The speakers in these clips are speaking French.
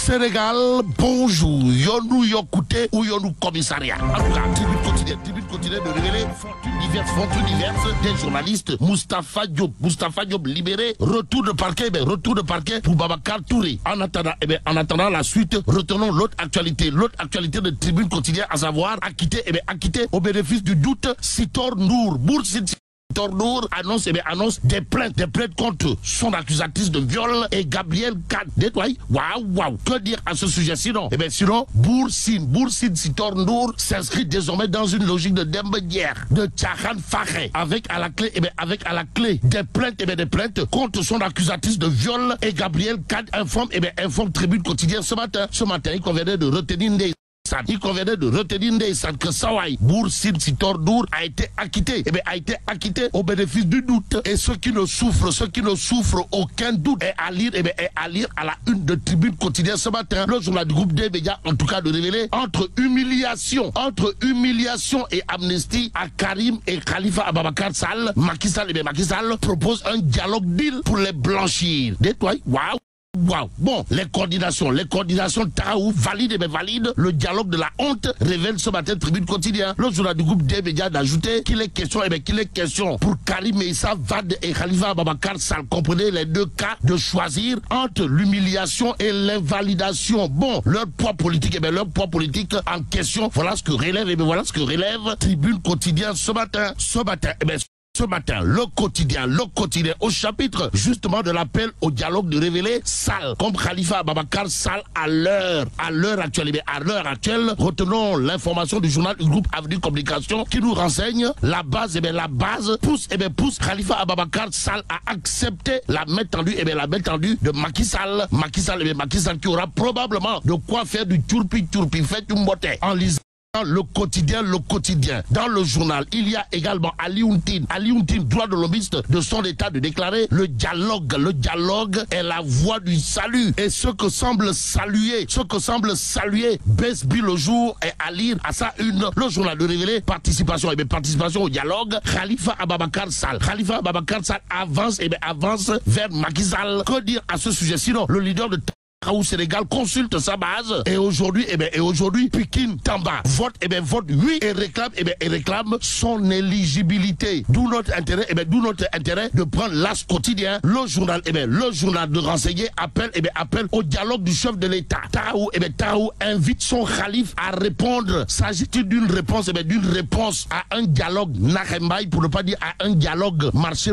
Sénégal, bonjour. Yonou Yokouté ou Yonou Commissariat. En tout cas, tribune quotidienne de révéler fortunes diverses des journalistes. Moustapha Diop libéré. Retour de parquet pour Babacar Touré. En attendant la suite, retenons l'autre actualité de tribune quotidienne, à savoir acquitté au bénéfice du doute Sitor Nour. Tornour annonce des plaintes contre son accusatrice de viol et Gabriel Kad. Waouh. Que dire à ce sujet sinon? Sinon, Boursine Sitornour s'inscrit désormais dans une logique de Dembedière, de Tchahan Fakhé, avec à la clé des plaintes contre son accusatrice de viol et Gabriel Kad informe Tribune quotidienne ce matin. Il convenait de retenir que Sawai Boursine Sitornour a été acquitté. A été acquitté au bénéfice du doute. Et ceux qui ne souffrent aucun doute est à lire à la une de Tribune quotidienne ce matin. Le journal du groupe des médias, en tout cas, de révéler entre humiliation et amnistie à Karim et Khalifa Ababakar Sall. Macky Sall propose un dialogue deal pour les blanchir. Waouh. Bon, les coordinations Taou valide le dialogue de la honte, révèle ce matin Tribune quotidien. Le journal du groupe des médias d'ajouter qu'il est question pour Karim Meïssa Wade et Khalifa Ababakar Sall, comprenez les deux cas, de choisir entre l'humiliation et l'invalidation. Bon, leur poids politique en question, voilà ce que relève Tribune quotidien ce matin. Ce matin, le quotidien au chapitre justement de l'appel au dialogue de révéler Sall comme Khalifa Ababakar Sall à l'heure actuelle. Retenons l'information du journal du groupe Avenue Communication qui nous renseigne la base pousse Khalifa Ababakar Sall à accepter la main tendue de Macky Sall. Macky Sall qui aura probablement de quoi faire du turpi fait une beauté en lisant le quotidien. Dans le journal, il y a également Ali Ountin, droit de l'hommiste de son état de déclarer le dialogue est la voie du salut. Et ce que semble saluer Besbi le jour est à lire à sa une. Le journal de révéler participation au dialogue. Khalifa Ababakar Sall avance vers Macky Sall. Que dire à ce sujet sinon? Le leader de au Sénégal consulte sa base et aujourd'hui Pikine Tamba vote oui et réclame son éligibilité. D'où notre intérêt de prendre l'As quotidien. Le journal de renseigner appelle au dialogue du chef de l'État. Taou invite son calife à répondre. S'agit-il d'une réponse à un dialogue Narembaï, pour ne pas dire à un dialogue marché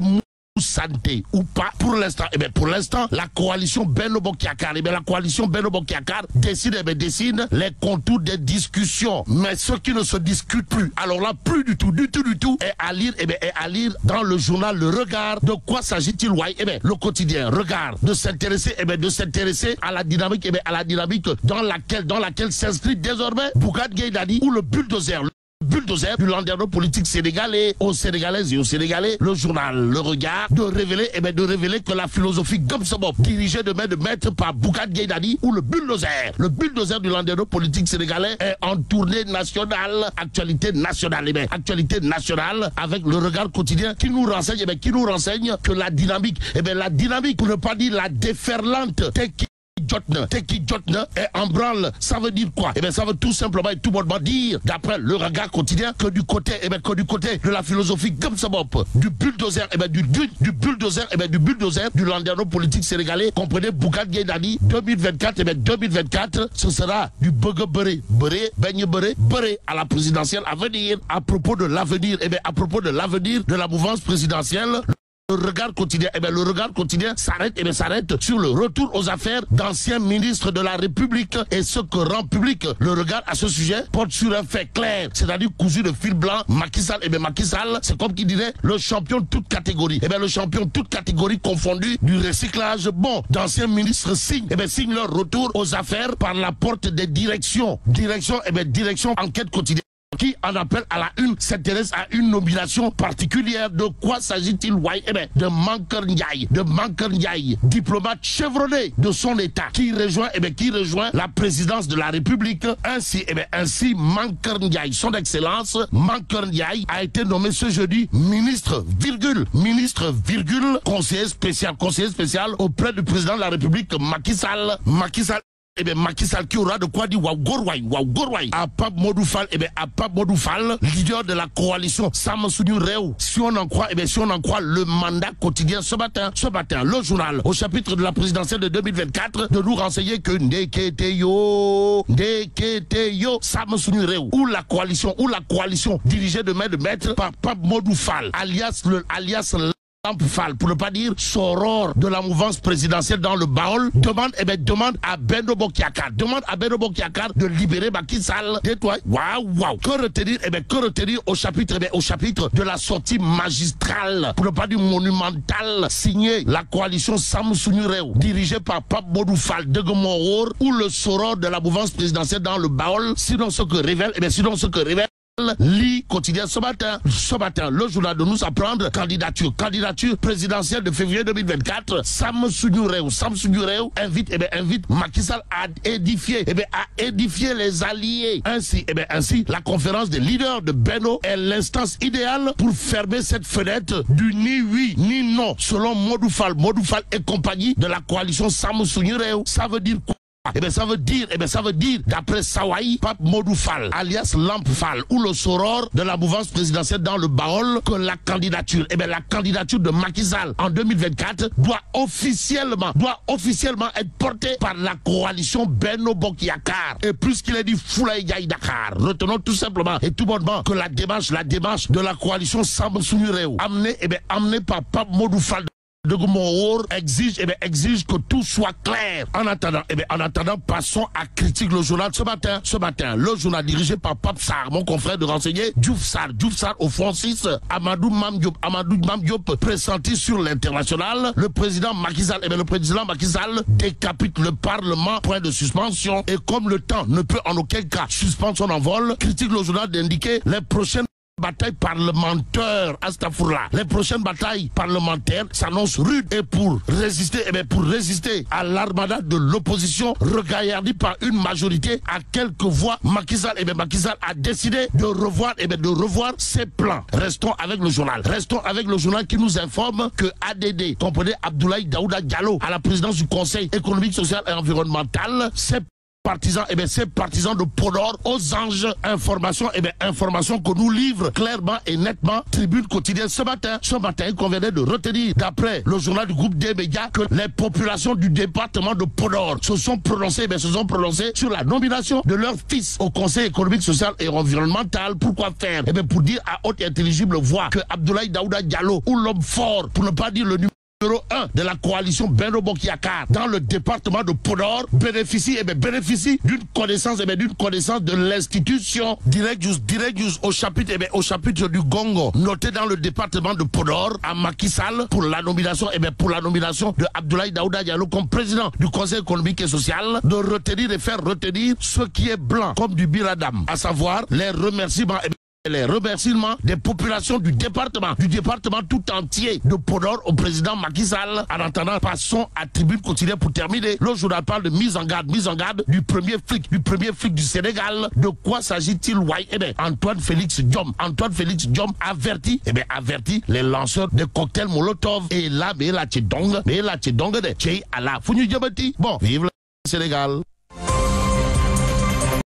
santé ou pas? Pour l'instant, la coalition Benno Bokk Yakaar, dessine les contours des discussions. Mais ce qui ne se discute plus, alors là, plus du tout, est à lire dans le journal Le Regard. De quoi s'agit-il? Le quotidien Regard de s'intéresser à la dynamique, dans laquelle s'inscrit désormais Bougane Gueye Dany ou le bulldozer du landerneau politique sénégalais. Aux Sénégalaises et aux Sénégalais, le journal Le Regard de révéler que la philosophie Gomsobop, dirigée de maître par Bougane Gueye Dany ou le bulldozer du landerneau politique sénégalais, est en tournée nationale. Actualité nationale avec Le Regard quotidien qui nous renseigne que la dynamique, pour ne pas dire la déferlante Teki Jotna est en branle. Ça veut dire quoi? Ça veut tout simplement et tout bonnement dire, d'après Le Regard quotidien, que du côté de la philosophie Gomsobop, du bulldozer, du bulldozer du landerneau politique sénégalais, comprenez Bougane Gueye Dany 2024, ce sera du béré à la présidentielle à venir. À propos de l'avenir de la mouvance présidentielle, Le Regard quotidien s'arrête sur le retour aux affaires d'anciens ministres de la République et ce que rend public Le Regard à ce sujet porte sur un fait clair, c'est-à-dire cousu de fil blanc. Macky Sall, c'est comme qui dirait le champion de toute catégorie. Le champion de toute catégorie confondue du recyclage. Bon, d'anciens ministres signent leur retour aux affaires par la porte des directions. Direction enquête quotidienne, qui en appelle à la une, s'intéresse à une nomination particulière. De quoi s'agit-il? De Mankeur Ndiaye, diplomate chevronné de son état, qui rejoint la présidence de la République. Ainsi Mankeur Ndiaye, son excellence Mankeur Ndiaye, a été nommé ce jeudi ministre, conseiller spécial auprès du président de la République Macky Sall. eh bien, Macky Sall qui aura de quoi dire Waouh à Pape Modou Fall, eh bien, à Pape Modou Fall, leader de la coalition Sam Sunu Reu. Si on en croit, eh bien, si on en croit le mandat quotidien ce matin, le journal, au chapitre de la présidentielle de 2024, de nous renseigner que Ndeketeyo, Sam Sunu Reu, ou la coalition dirigée de maître par Pape Modou Fall, alias Lamp Fall, pour ne pas dire soror de la mouvance présidentielle dans le Baol, demande à Benno Bokk Yakaar, de libérer Macky Sall. Waouh. Que retenir au chapitre de la sortie magistrale, pour ne pas dire monumentale, signée la coalition Sam Sunu Reu, dirigée par Pape Modou Fall de Gomoror, ou le soror de la mouvance présidentielle dans le Baol, sinon ce que révèle Li quotidien ce matin, le journal de nous apprendre candidature présidentielle de février 2024. Sam Sunu Reu invite Macky Sall à édifier les alliés. Ainsi, la conférence des leaders de Benno est l'instance idéale pour fermer cette fenêtre du ni oui ni non, selon Modou Fall et compagnie de la coalition Sam Sunu Reu. Ça veut dire quoi? Ça veut dire, d'après Sawaï, Pape Modou Fall, alias Lamp Fall, ou le soror de la mouvance présidentielle dans le Baol, que la candidature de Macky Sall en 2024 doit officiellement être portée par la coalition Benno Bokk Yakaar. Et plus qu'il est dit Foulaye Gaye Dakar, retenons tout simplement et tout bonnement que la démarche de la coalition Sam Sunu Reu, amenée par Pape Modou Fall de Gomoror, exige que tout soit clair. En attendant, passons à Critique le journal ce matin, le journal dirigé par Pape Sarr, mon confrère de renseigner, Diouf Sarr au Francis, Amadou Mame Diop, pressenti sur l'international. Le président Macky Sall décapite le Parlement, point de suspension. Et comme le temps ne peut en aucun cas suspendre son envol, Critique le journal d'indiquer les prochaines batailles parlementaires, les prochaines batailles parlementaires s'annoncent rudes. Et pour résister à l'armada de l'opposition regaillardie par une majorité à quelques voix, Macky Sall a décidé de revoir ses plans. Restons avec le journal qui nous informe que ADD, comprenez Abdoulaye Daouda Diallo, à la présidence du Conseil économique, social et environnemental, ces partisans de Podor aux anges. Information que nous livre clairement et nettement Tribune quotidienne ce matin, il convenait de retenir, d'après le journal du groupe des médias, que les populations du département de Podor se sont prononcées sur la nomination de leur fils au Conseil économique, social et environnemental. Pourquoi faire? Pour dire à haute et intelligible voix que Abdoulaye Daouda Diallo, ou l'homme fort, pour ne pas dire le numéro 1 de la coalition Benno Bokk Yakaar dans le département de Podor, bénéficie d'une connaissance de l'institution. Direct News au chapitre du Gongo, noté dans le département de Podor à Macky Sall pour la nomination de Abdoulaye Daouda Diallo comme président du Conseil économique et social, de retenir et faire retenir ce qui est blanc comme du biradam, à savoir les remerciements des populations du département tout entier de Podor au président Macky Sall. En attendant, passons à Tribune quotidienne pour terminer. Le journal parle de mise en garde du premier flic du Sénégal. De quoi s'agit-il? Antoine Félix Diome avertit les lanceurs de cocktails Molotov. Et là, mais la Tchedong de Tchei Allah. Bon, vive le Sénégal.